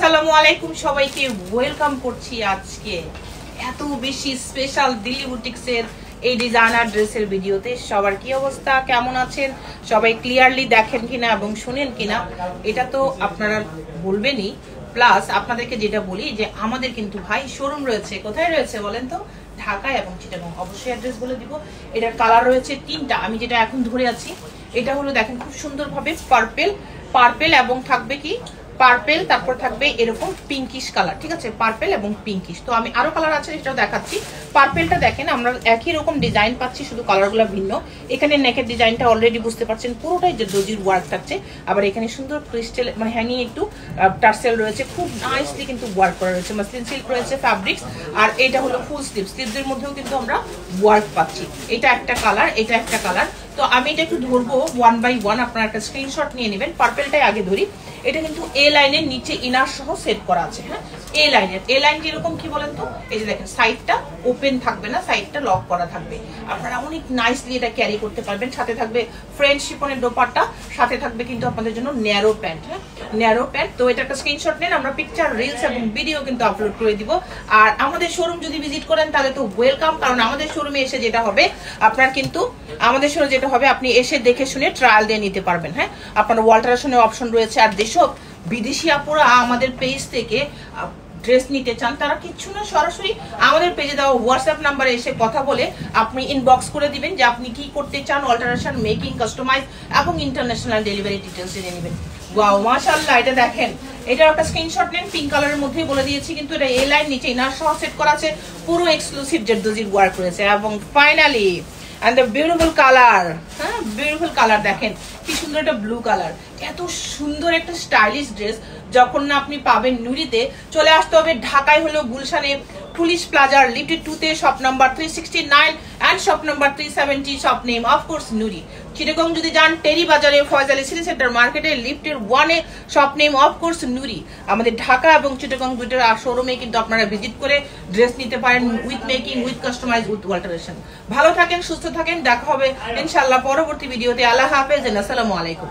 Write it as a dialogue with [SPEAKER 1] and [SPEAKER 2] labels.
[SPEAKER 1] আসসালামু আলাইকুম সবাইকে ওয়েলকাম করছি আজকে এত বেশি স্পেশাল দিল্লি বুটিক্সের এই ডিজাইনার ড্রেসের ভিডিওতে। সবার কি অবস্থা, কেমন আছেন সবাই? ক্লিয়ারলি দেখেন কিনা এবং শুনেন কিনা এটা তো আপনারা বলবেনই। প্লাস আপনাদেরকে যেটা বলি যে আমাদের কিন্তু ভাই শোরুম রয়েছে, কোথায় রয়েছে বলেন তো? ঢাকায় এবং চিটাগং। অবশ্যই অ্যাড্রেস বলে দিব। এটার কালার রয়েছে তিনটা, আমি যেটা এখন ধরে আছি এটা হলো দেখেন খুব সুন্দরভাবে পার্পেল এবং থাকবে কি পার্পেল, তারপর থাকবে এরকম পিঙ্কিশ কালার, ঠিক আছে? পার্পেল এবং পিঙ্কিশ। তো আমি আরো কালার আছে সেটাও দেখাচ্ছি। পার্পেলটা দেখেন আমরা একই রকম ডিজাইন পাচ্ছি, শুধু কালারগুলো ভিন্ন। এখানে নেকের ডিজাইনটা অলরেডি বুঝতে পারছেন পুরোটাই যে দর্জির ওয়ার্ক থাকছে। আবার এখানে সুন্দর ক্রিস্টাল মানে হ্যাঙ্গিং একটু টার্সেল রয়েছে, খুব নাইসলি কিন্তু ওয়ার্ক করা রয়েছে। মাসলিন সিল্ক রয়েছে ফ্যাব্রিক্স। আর এটা হলো ফুল স্লিভসের মধ্যেও কিন্তু আমরা ওয়ার্ক পাচ্ছি। এটা একটা কালার, এটা একটা কালার। তো আমি এটা একটু ধরবো ওয়ান বাই ওয়ান, আপনারা একটা স্ক্রিনশট নিয়ে নেবেন। পার্পেলটাই আগে ধরি। এটা কিন্তু এ লাইনের নিচে ইনার সহ সেট করা আছে। হ্যাঁ, এ লাইন যেরকম কি বলেন তো, এই যে দেখেন সাইডটা ওপেন থাকবে না, সাইডটা লক করা থাকবে। আপনারা অনেক নাইসলি এটা ক্যারি করতে পারবেন। সাথে থাকবে ফ্রেঞ্চ শিফনের দোপাট্টা, সাথে থাকবে কিন্তু আপনাদের জন্য ন্যারো প্যান্ট। হ্যাঁ, ন্যারো প্যান্ট। তো এটা একটা স্ক্রিনশট নেন, আমরা পিকচার, রিলস এবং ভিডিও কিন্তু আপলোড করে দিব। আর আমাদের শোরুম যদি ভিজিট করেন তাহলে তো ওয়েলকাম, কারণ আমাদের শোরুমে এসে যেটা হবে আপনার কিন্তু আমাদের শোরুমে যেটা হবে আপনি এসে দেখে শুনে ট্রায়াল দিয়ে নিতে পারবেন। হ্যাঁ, আপনার অল্টারেশনের অপশন রয়েছে। আর যেসব বিদেশি আপুরা আমাদের পেজ থেকে ড্রেস নিতে চান তারা কিচ্ছু না, সরাসরি আমাদের পেজে দেওয়া হোয়াটসঅ্যাপ নাম্বারে এসে কথা বলে আপনি ইনবক্স করে দিবেন যে আপনি কি করতে চান, অল্টারেশন, মেকিং, কাস্টমাইজ এবং ইন্টারন্যাশনাল ডেলিভারি ডিটেলস জেনে নেবেন। ওয়াও মাশাআল্লাহ, এটা দেখেন, এটার একটা স্ক্রিনশট নেন। পিঙ্ক কালারের মধ্যে বলে দিয়েছি, কিন্তু এটা এ লাইন নিচে ইনার সহ সেট করা আছে, পুরো এক্সক্লুসিভ জেরদোজির ওয়ার্ক রয়েছে। এবং finally and the beautiful color, হ্যাঁ বিউটিফুল কালার দেখেন কি সুন্দর একটা ব্লু কালার। এত সুন্দর একটা স্টাইলিশ ড্রেস যখন না আপনি পাবেন নুরিতে, চলে আসতে হবে ঢাকায় হলো গুলশানে পুলিশ প্লাজার লিফটেড 2 তে shop number 369 and shop number 370, shop name of course Noori. Chittagong যদি যান টেরি বাজারে ফয়জ আলী সিটি সেন্টার মার্কেটে লিফটের 1 এ শপ নেম অফকোর্স নুরি। আমাদের ঢাকা এবং চিটাগং দুইটার শোরুমে কিন্তু আপনারা ভিজিট করে ড্রেস নিতে পারেন with making, with customise, with alteration. ভালো থাকেন, সুস্থ থাকেন, দেখা হবে ইনশাআল্লাহ পরবর্তী ভিডিওতে। আল্লাহ হাফেজ, আসসালামু আলাইকুম।